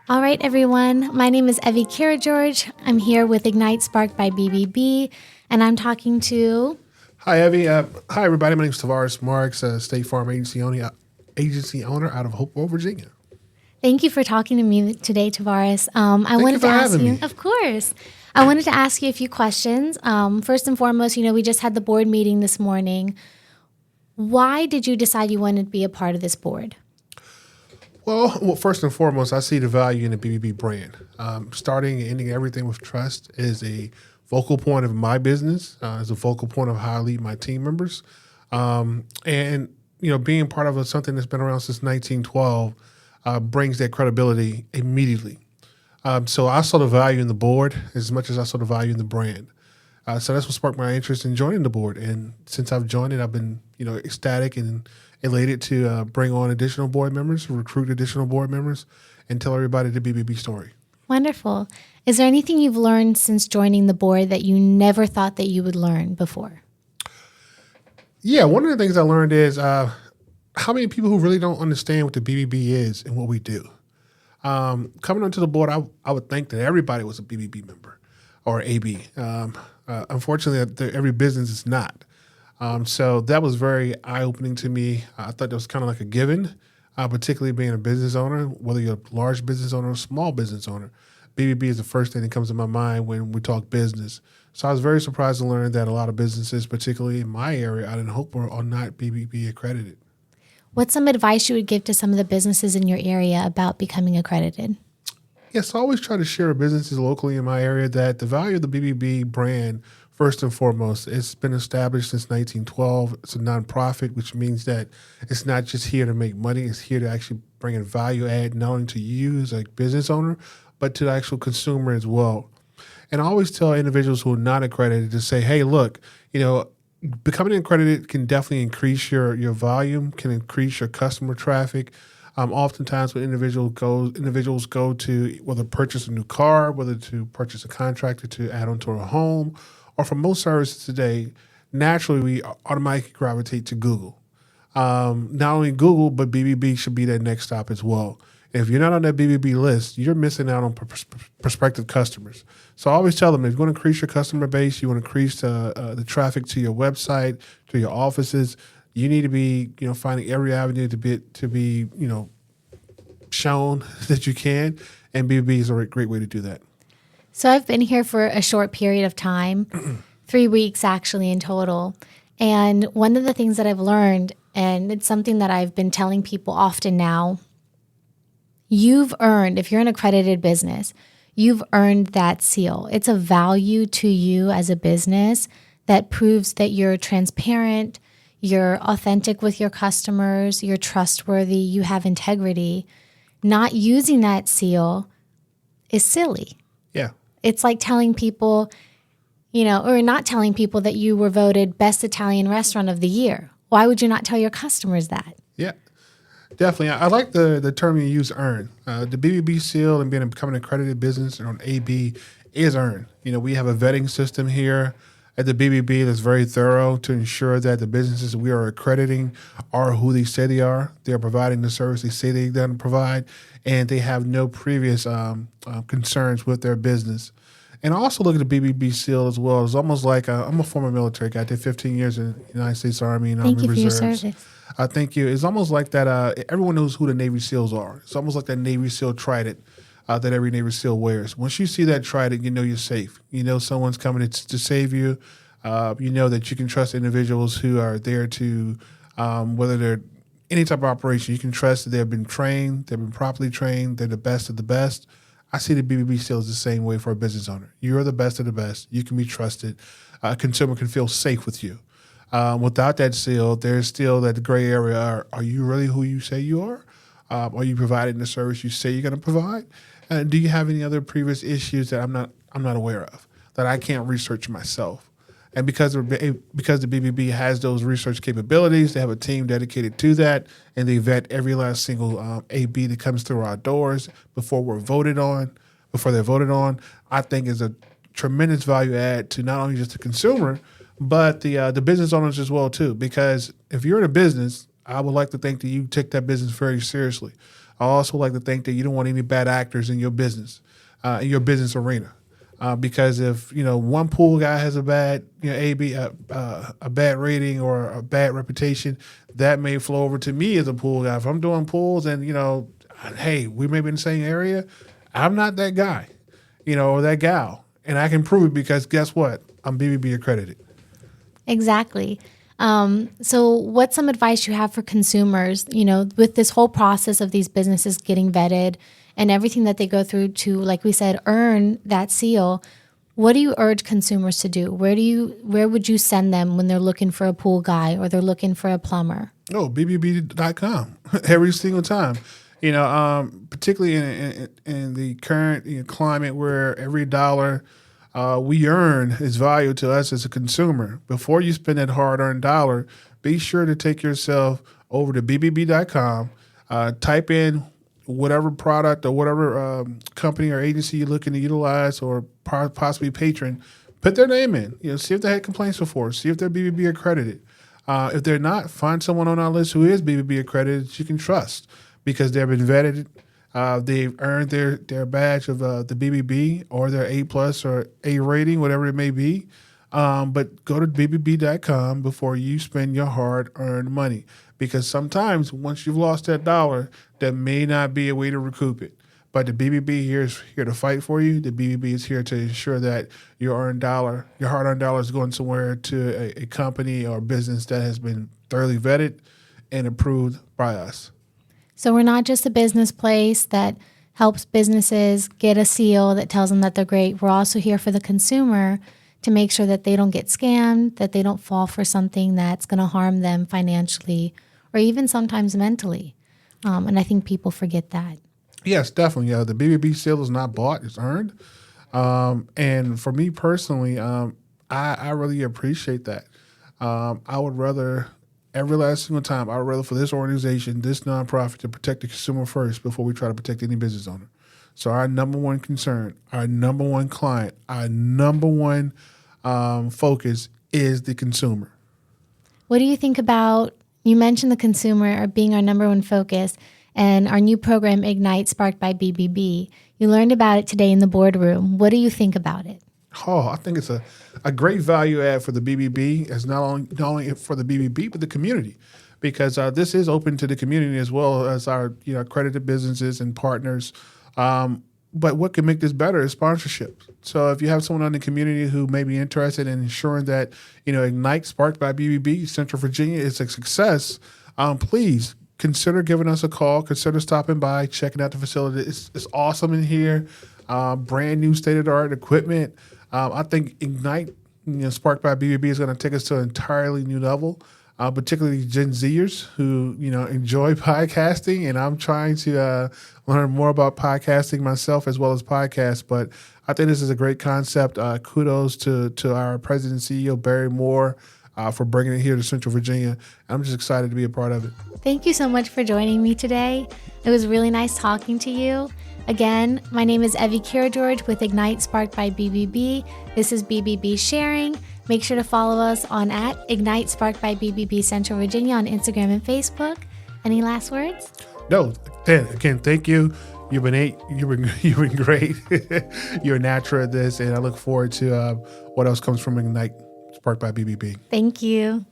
All right, everyone. My name is Evie Kira George. I'm here with Ignite Spark by BBB, and I'm talking to. Hi, Evie. Hi, everybody. My name is Tavorise Marks, State Farm agency owner out of Hopewell, Virginia. Thank you for talking to me today, Tavares. I Thank you wanted for to ask having you, me. of course. I wanted to ask you a few questions. First and foremost, we just had the board meeting this morning. Why did you decide you wanted to be a part of this board? Well, first and foremost, I see the value in the BBB brand. Starting and ending everything with trust is a focal point of my business, is a focal point of how I lead my team members. And being part of something that's been around since 1912 brings that credibility immediately. So I saw the value in the board as much as I saw the value in the brand. So that's what sparked my interest in joining the board. And since I've joined it, I've been, ecstatic and elated to bring on additional board members, recruit additional board members, and tell everybody the BBB story. Wonderful. Is there anything you've learned since joining the board that you never thought that you would learn before? Yeah, one of the things I learned is how many people who really don't understand what the BBB is and what we do. Coming onto the board, I would think that everybody was a BBB member or AB. Unfortunately, every business is not. So that was very eye-opening to me. I thought that was kind of like a given, particularly being a business owner, whether you're a large business owner or a small business owner. BBB is the first thing that comes to my mind when we talk business. So I was very surprised to learn that a lot of businesses, particularly in my area out in Hopewell, are not BBB accredited. What's some advice you would give to some of the businesses in your area about becoming accredited? Yes, I always try to share with businesses locally in my area that the value of the BBB brand, first and foremost, it's been established since 1912. It's a nonprofit, which means that it's not just here to make money. It's here to actually bring a value add not only to you as a business owner, but to the actual consumer as well. And I always tell individuals who are not accredited to say, hey, look, becoming accredited can definitely increase your volume, can increase your customer traffic. Oftentimes when individuals go to whether purchase a new car, whether to purchase a contractor to add on to a home, or for most services today, naturally we automatically gravitate to Google. Not only Google, but BBB should be that next stop as well. If you're not on that BBB list, you're missing out on prospective customers. So I always tell them, if you want to increase your customer base, you want to increase the traffic to your website, to your offices, you need to be, finding every avenue to be, shown that you can. And BBB is a great way to do that. So I've been here for a short period of time, 3 weeks actually in total. And one of the things that I've learned, and it's something that I've been telling people often now, you've earned, if you're an accredited business, you've earned that seal. It's a value to you as a business that proves that you're transparent, you're authentic with your customers, you're trustworthy, you have integrity. Not using that seal is silly. Yeah. It's like telling people, or not telling people that you were voted best Italian restaurant of the year. Why would you not tell your customers that? Yeah. Definitely. I like the term you use, earn. The BBB seal and becoming an accredited business on AB is earned. We have a vetting system here at the BBB that's very thorough to ensure that the businesses we are accrediting are who they say they are. They're providing the service they say they're going to provide, and they have no previous concerns with their business. And I also look at the BBB seal as well. It's almost like I'm a former military guy. I did 15 years in the United States Army and Thank Army you for your Reserves. service. Thank you. It's almost like that. Everyone knows who the Navy SEALs are. It's almost like that Navy SEAL trident that every Navy SEAL wears. Once you see that trident, you know you're safe. You know someone's coming to save you. You know that you can trust individuals who are there to, whether they're any type of operation, you can trust that they've been trained, they've been properly trained, they're the best of the best. I see the BBB SEALs the same way for a business owner. You're the best of the best. You can be trusted. A consumer can feel safe with you. Without that seal, there's still that gray area. Are you really who you say you are? Are you providing the service you say you're going to provide? Do you have any other previous issues that I'm not aware of that I can't research myself? And because the BBB has those research capabilities, they have a team dedicated to that, and they vet every last single AB that comes through our doors before they're voted on. I think is a tremendous value add to not only just the consumer, but the business owners as well too. Because if you're in a business, I would like to think that you take that business very seriously. I also like to think that you don't want any bad actors in your business arena. Because if one pool guy has a bad a bad rating or a bad reputation, that may flow over to me as a pool guy. If I'm doing pools and hey, we may be in the same area, I'm not that guy, or that gal, and I can prove it because guess what? I'm BBB accredited. Exactly. So what's some advice you have for consumers, with this whole process of these businesses getting vetted and everything that they go through to, like we said, earn that seal? What do you urge consumers to do? Where would you send them when they're looking for a pool guy or they're looking for a plumber? Oh, BBB.com every single time. Particularly in the current climate where every dollar we earn is value to us as a consumer. Before you spend that hard-earned dollar, be sure to take yourself over to BBB.com, type in whatever product or whatever company or agency you're looking to utilize or possibly patron, put their name in. See if they had complaints before, see if they're BBB accredited. If they're not, find someone on our list who is BBB accredited that you can trust because they've been vetted. They've earned their badge of the BBB or their A+ or A rating, whatever it may be. But go to BBB.com before you spend your hard-earned money because sometimes once you've lost that dollar, there may not be a way to recoup it. But the BBB is here to fight for you. The BBB is here to ensure that your hard-earned dollar is going somewhere to a company or business that has been thoroughly vetted and approved by us. So we're not just a business place that helps businesses get a seal that tells them that they're great. We're also here for the consumer to make sure that they don't get scammed, that they don't fall for something that's going to harm them financially or even sometimes mentally. And I think people forget that. Yes, definitely. The BBB seal is not bought; it's earned. And for me personally, I really appreciate that. I would rather. Every last single time, I would rather for this organization, this nonprofit, to protect the consumer first before we try to protect any business owner. So our number one concern, our number one client, our number one focus is the consumer. What do you think about, you mentioned the consumer being our number one focus and our new program, Ignite, sparked by BBB. You learned about it today in the boardroom. What do you think about it? Oh, I think it's a great value add for the BBB, as not only for the BBB, but the community, because this is open to the community as well as our accredited businesses and partners. But what can make this better is sponsorship. So if you have someone in the community who may be interested in ensuring that Ignite, sparked by BBB, Central Virginia, is a success, please consider giving us a call. Consider stopping by, checking out the facility. It's awesome in here. Brand new state-of-the-art equipment. I think Ignite, sparked by BBB, is going to take us to an entirely new level, particularly Gen Zers who, enjoy podcasting. And I'm trying to learn more about podcasting myself as well as podcasts. But I think this is a great concept. Kudos to our president and CEO, Barry Moore, for bringing it here to Central Virginia. I'm just excited to be a part of it. Thank you so much for joining me today. It was really nice talking to you. Again, my name is Evie Kira-George with Ignite Sparked by BBB. This is BBB Sharing. Make sure to follow us on @Ignite Sparked by BBB Central Virginia on Instagram and Facebook. Any last words? No. Again, thank you. You've been great. You're a natural at this, and I look forward to what else comes from Ignite Sparked by BBB. Thank you.